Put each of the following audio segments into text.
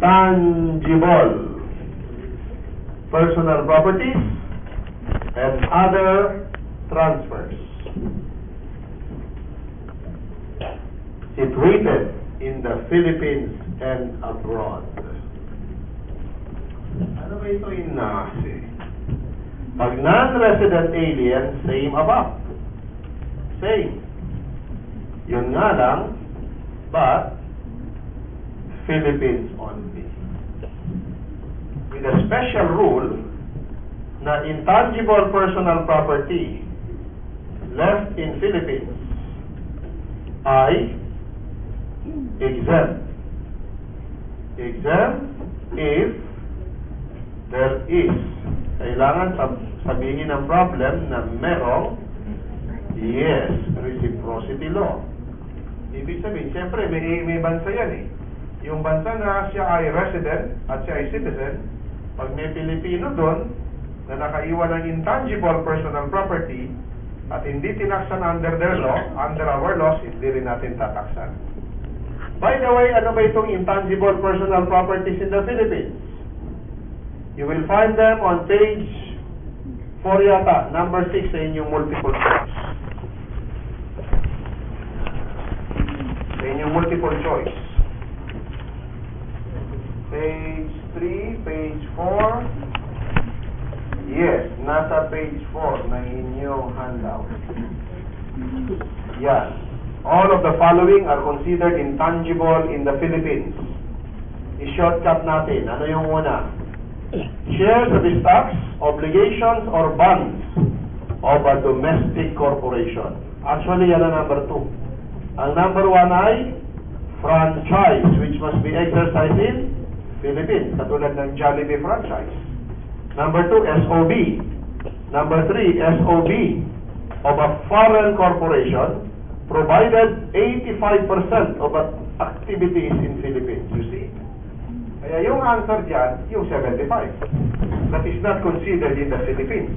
intangible personal properties and other transfers situated in the Philippines and abroad. Ano ba ito inasi? Pag non-resident alien, same above. Same. Yun nga lang, but Philippines only. With a special rule na intangible personal property left in Philippines ay exempt. Exempt if there is. Kailangan sabihin ng problem na merong yes, reciprocity law. Ibig sabihin, siyempre may bansa yan eh. Yung bansa na siya ay resident at siya ay citizen, pag may Pilipino doon na nakaiwan ng intangible personal property at hindi tinaksan under their law, under our laws, hindi rin natin tataksan. By the way, ano ba itong intangible personal properties in the Philippines? You will find them on page 4 yata, number 6 sa inyong multiple choice. Sa inyong multiple choice. Page 3, page 4. Yes, nasa page 4 na inyong handout. Yan. All of the following are considered intangible in the Philippines. I-shortcut natin. Ano yung una? Shares of stocks, obligations, or bonds of a domestic corporation. Actually, yan ang number 2. Ang number 1 ay franchise, which must be exercised in Philippines, katulad ng Jollibee franchise. Number 2, SOB. Number 3, SOB of a foreign corporation, provided 85% of activities in Philippines. You see? Kaya yung answer dyan, yung 75. That is not considered in the Philippines.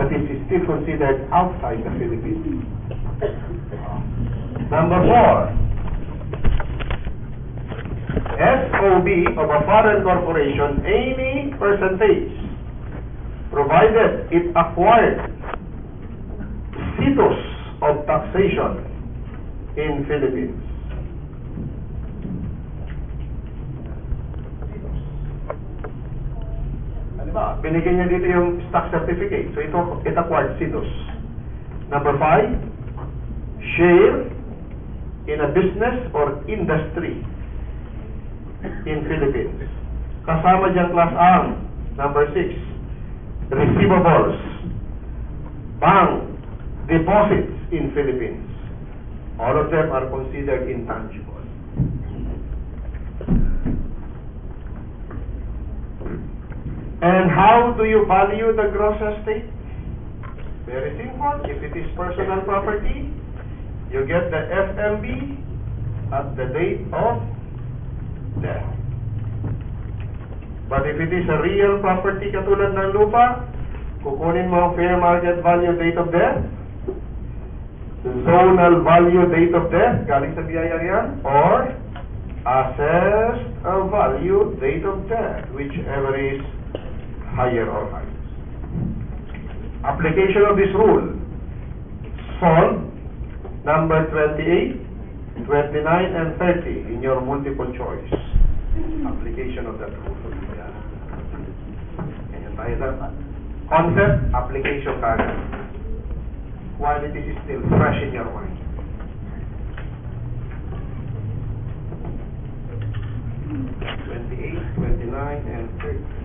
That is still considered outside the Philippines. Number 4. SOB of a foreign corporation, any percentage, provided it acquired status of taxation in Philippines. Diba? Binigyan niya dito yung stock certificate. So it acquired status. Number 5, share in a business or industry in Philippines. Kasama dyan class ang number 6, receivables, bank deposits in Philippines. All of them are considered intangible. And how do you value the gross estate? Very simple. If it is personal property, you get the FMB at the date of death. But if it is a real property katulad ng lupa, kukunin mo ang fair market value date of death, zonal value date of death, galing sa biyaya yan, or assessed value date of death, whichever is higher or higher. Application of this rule. Solve number 28, 29, and 30 in your multiple choice. Application of that rule. Ganyan tayo dapat. Concept, application kagad. While it is still fresh in your mind. (28, 29, and 30).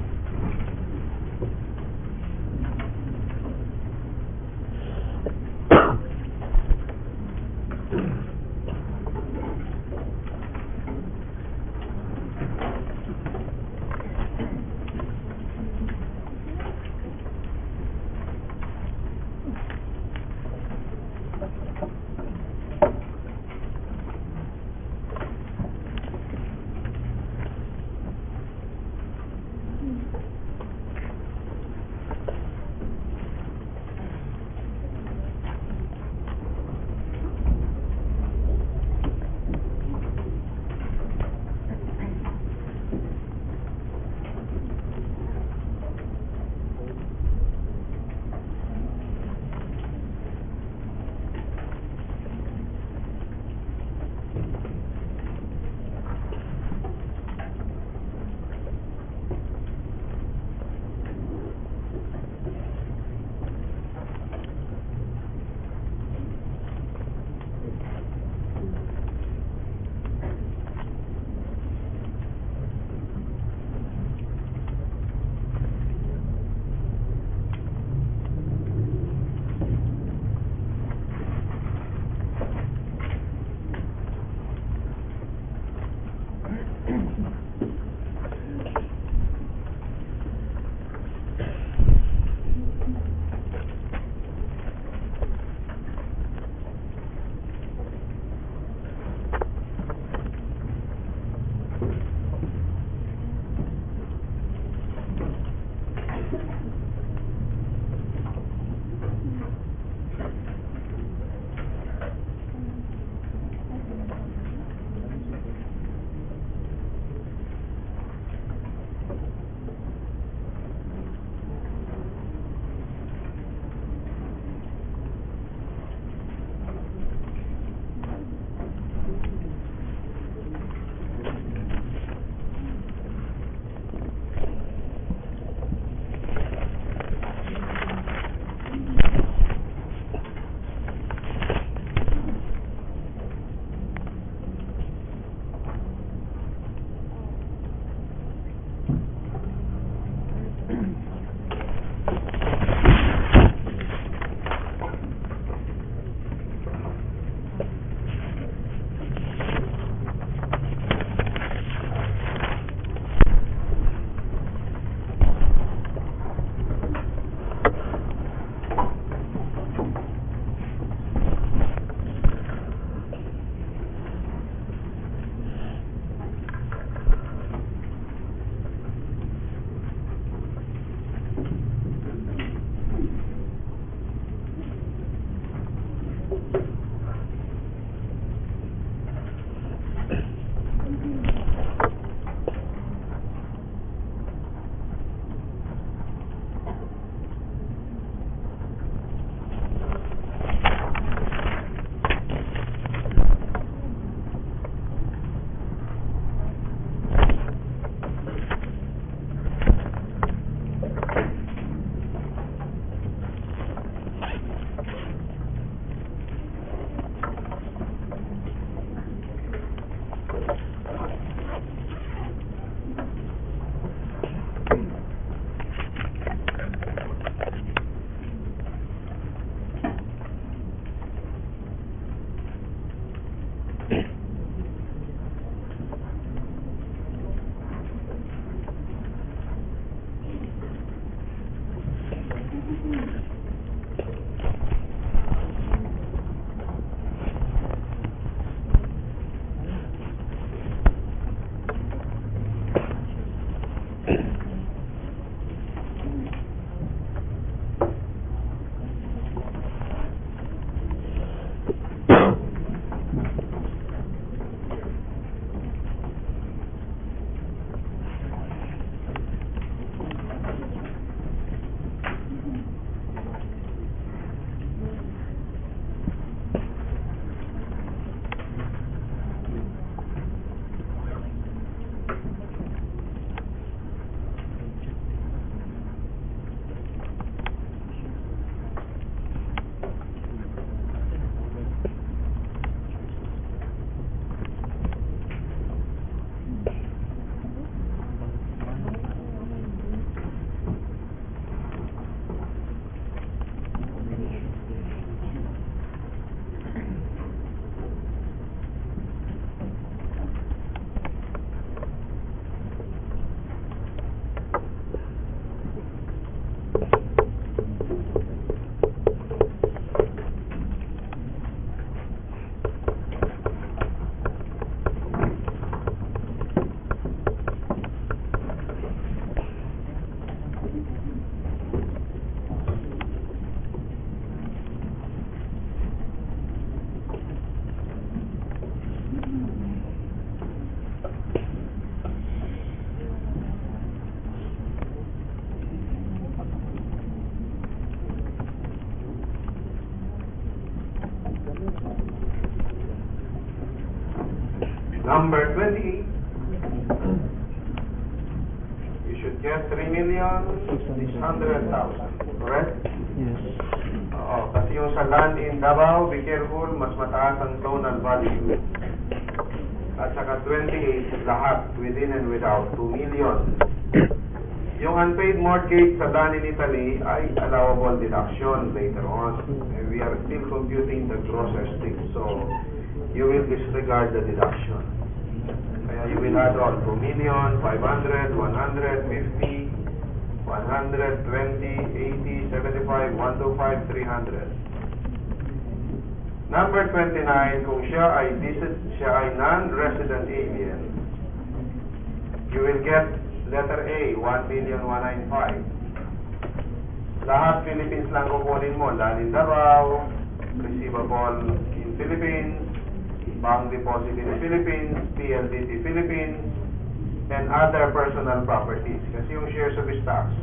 Number 28, you should get 3,600,000, correct? Yes. Oo, kasi yung sa land in Davao, be careful, mas mataas ang zonal value. At saka 28, lahat, within and without, 2 million. Yung unpaid mortgage sa land in Italy ay allowable deduction later on. And we are still computing the gross estate, so you will disregard the deduction. Kaya you will add on 2 million, 500, 100, 50, 100, 20, 80, 75, 125, 300. Number 29, kung siya ay non-resident alien, you will get letter A, 1,195,000. Lahat Philippines lang kukunin mo. Land in Davao, receivable in Philippines, bank deposit in the Philippines, PLDT Philippines, and other personal properties. Kasi yung shares of stocks,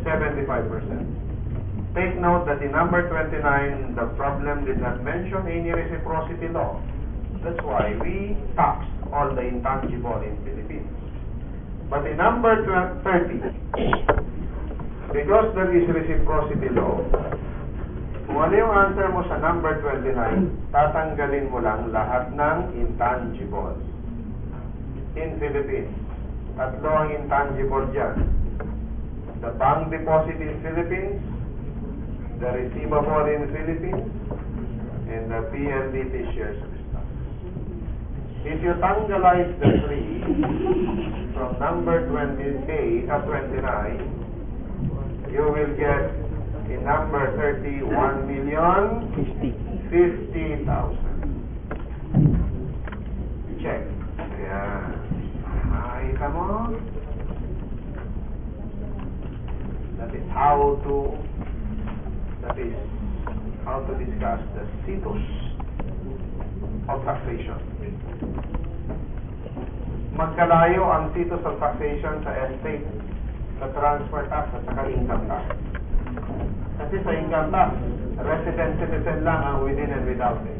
75%. Take note that in number 29, the problem did not mention any reciprocity law. That's why we tax all the intangible in Philippines. But in number 30, because there is reciprocity law, kung ano yung answer mo sa number 29, tatanggalin mo lang lahat ng intangibles in Philippines. Tatlo ang intangible dyan. The bank deposit in Philippines, the receivable in Philippines, and the PLDT shares of stock. If you tangalize the three from number 28 at 29, you will get in number 30, 1,050,000. Check. Ayan. Makikita mo? That is how to discuss the situs of taxation. Magkalayo ang situs of taxation sa estate, sa transfer tax at saka income tax. Kasi sa income tax, resident citizen lang ang within and without it.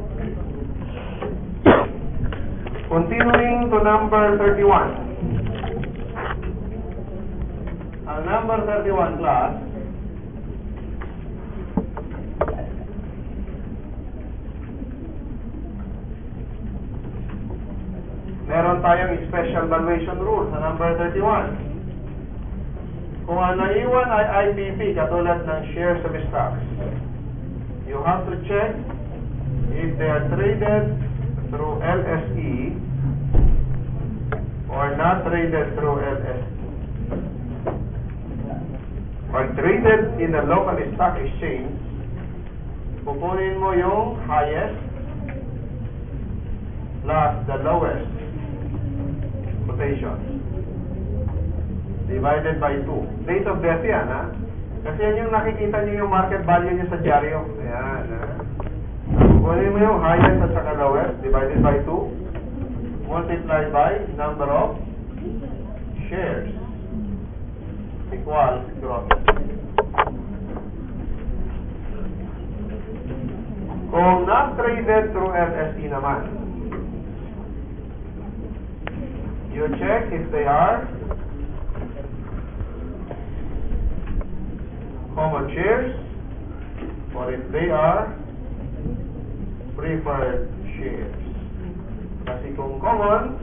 Continuing to number 31. Ang number 31 class, meron tayong special valuation rule sa number 31. Kung ang naiwan ay IPP, katulad ng shares of stocks, you have to check if they are traded through LSE or not traded through LSE. Pag traded in the local stock exchange, pupunin mo yung highest plus the lowest quotation divided by 2. Date of death yan, ha? Kasi yan yung nakikita nyo yung market value nyo sa dyaryo. Ayan, ha? Pupunin mo yung highest at saka lowest divided by 2 multiplied by number of shares equals gross. Kung not traded through LSE naman, you check if they are common shares or if they are preferred shares. Kasi kung common,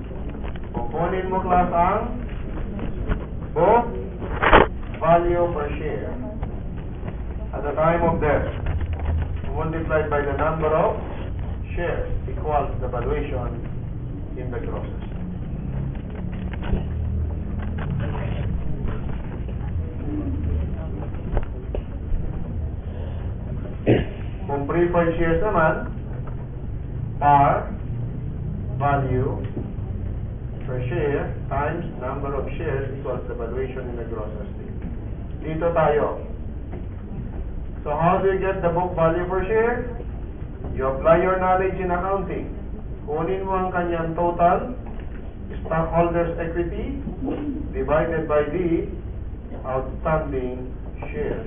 kukunin mo class ang book value per share at the time of death multiplied by the number of shares equals the valuation in the process. Kung preferred shares naman, par value per share times number of shares equals the valuation in the gross estate. Dito tayo. So how do you get the book value per share? You apply your knowledge in accounting. Kunin mo ang kanyang total stockholders equity divided by the outstanding shares.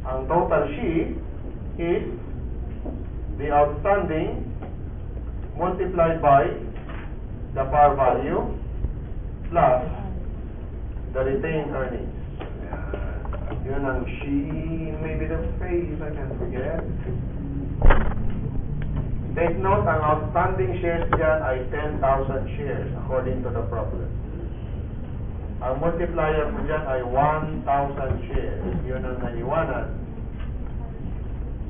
Ang total she is the outstanding multiplied by the par value plus the retained earnings. Yun ang she, maybe the phrase I can forget. Take note, ang outstanding shares dyan ay 10,000 shares according to the problem. Ang multiplier mo dyan ay 1,000 shares. Yun ang naiwanan.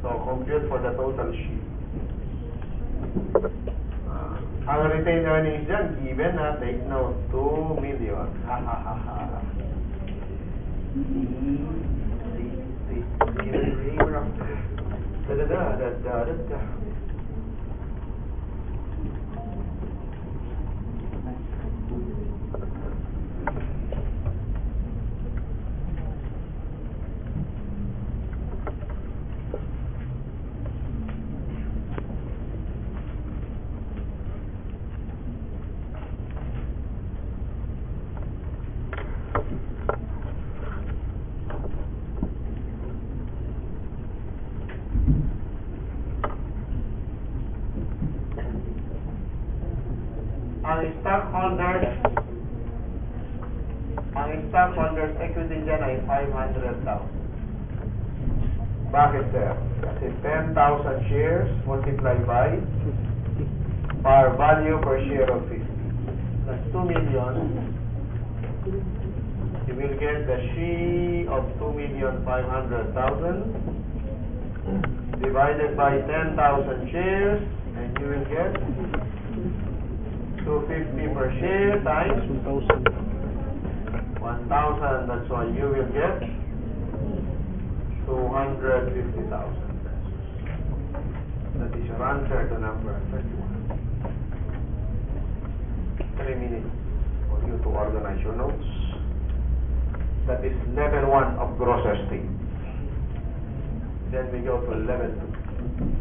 So, compute for the total she. Ang retained earnings dyan, given na, take note, 2 million. Ha ha ha ha. equity dyan ay 500,000. Bakit, sir? Kasi 10,000 shares multiplied by par value per share of 50. That's 2 million. You will get the she of 2,500,000 divided by 10,000 shares, and you will get 250 per share times 1,000. That's why you will get 250,000 pesos. That is your answer to number 31. 3 minutes for you to organize your notes. That is level 1 of gross estate. Then we go to level 2.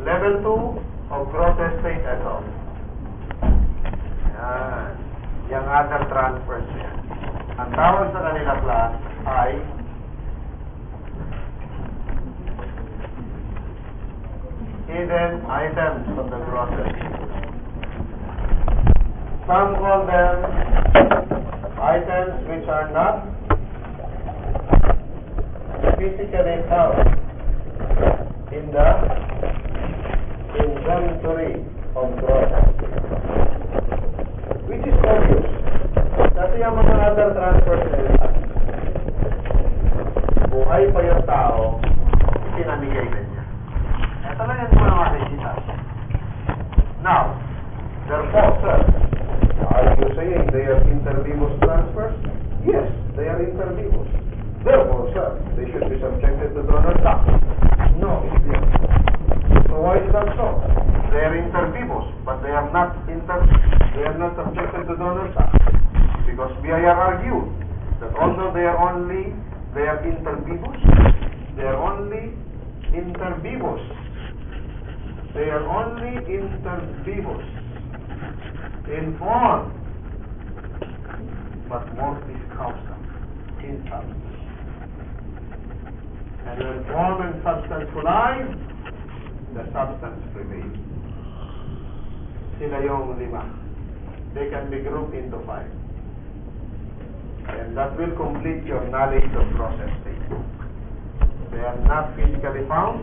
Level 2 of gross estate as of. Yan. Yung other transfers yan. Ang tawag sa kanila class ay hidden items of the gross estate. Some call them items which are not physically found in the inventory of gross, which is obvious. Kasi ang mga other transfers nila, buhay pa yung tao, pinamigay na niya. Ito lang yung mga makikita. Now, therefore, sir, are you saying they are inter vivos transfers? Yes, they are inter vivos. Therefore, sir, they should be subjected to donor tax. No, it's not. So why is that so? They are inter vivos, but they are not subjected to donor tax. Because BIR argued that although they are inter vivos, they are only inter vivos. They are only inter vivos in form, but mortis causa, in substance. And when form and substance collide, the substance prevails. Sila yung 5. They can be grouped into 5. And that will complete your knowledge of process state. They are not physically found,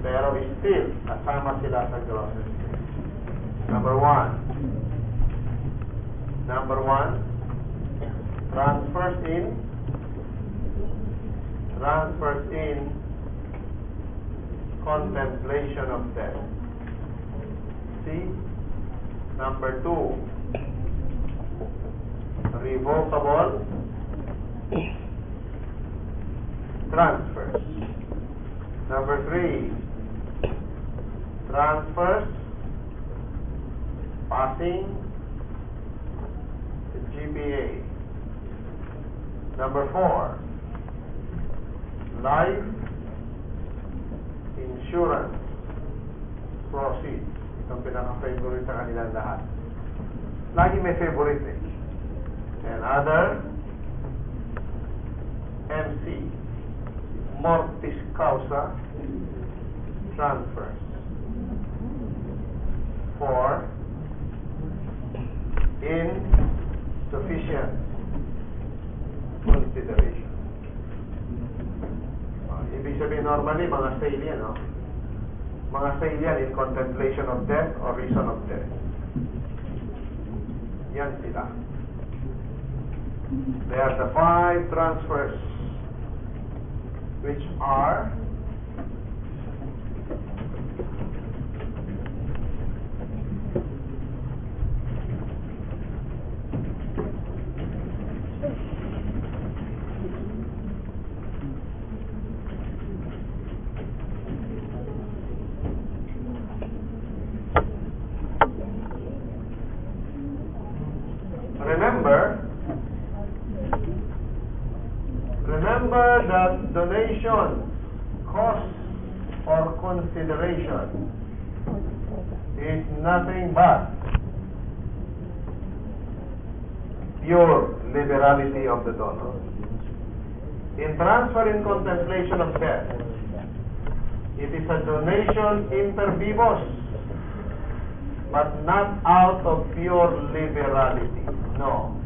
pero still, kasama sila sa process state. Number 1, transfers in contemplation of death. See? Number 2, revocable transfers. Number 3, transfers passing the GPA. Number 4, life insurance proceeds. Itong pinaka-favorite sa kanilang lahat. Lagi may favorite eh. And other C. Mortis causa transfers. 4. Insufficient consideration. Ibig sabihin normally, mga sale yan, no? Mga sale yan in contemplation of death or reason of death. Yan sila. They are the 5 transfers which are remember that donation, cost, or consideration is nothing but pure liberality of the donor. In transfer in contemplation of death, it is a donation inter vivos, but not out of pure liberality. No.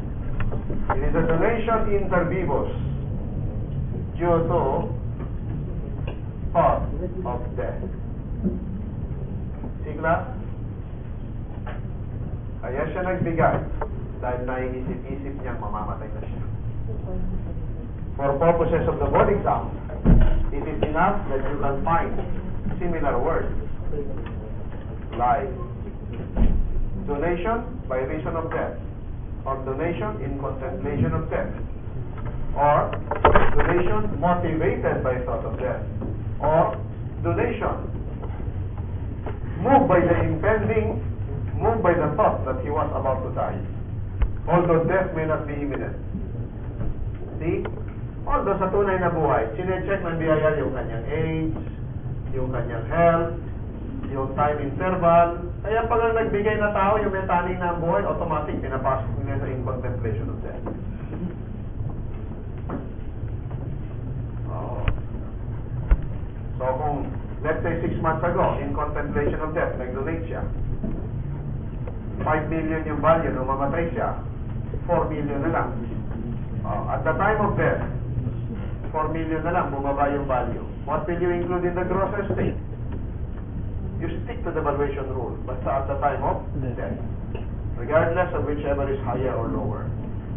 It is a donation inter vivos due to thought of death. Sigla? Kaya siya nagbigay dahil naiisip-isip niyang mamamatay na siya. For purposes of the body exam, it is enough that you can find similar words like donation by reason of death, or donation in contemplation of death, or donation motivated by thought of death, or donation moved by the thought that he was about to die, although death may not be imminent. See? Although sa tunay na buhay, sinecheck ng biyaya yung kanyang age, yung kanyang health, yung time interval. Kaya pag ang nagbigay na tao, yung may taning na buhay, automatic pinapasok nila sa in contemplation of death. So kung, let's say 6 months ago, in contemplation of death, nag-donate siya, 5 million yung value, nung mamatay siya, 4 million na lang. At the time of death, 4 million na lang, bumaba yung value. What will you include in the gross estate? You stick to the valuation rule, basta at the time of death. Regardless of whichever is higher or lower.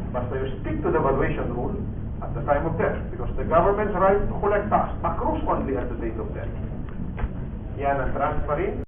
Basta you stick to the valuation rule at the time of death, because the government's right to collect tax accrues only at the date of death. Yan ang transferring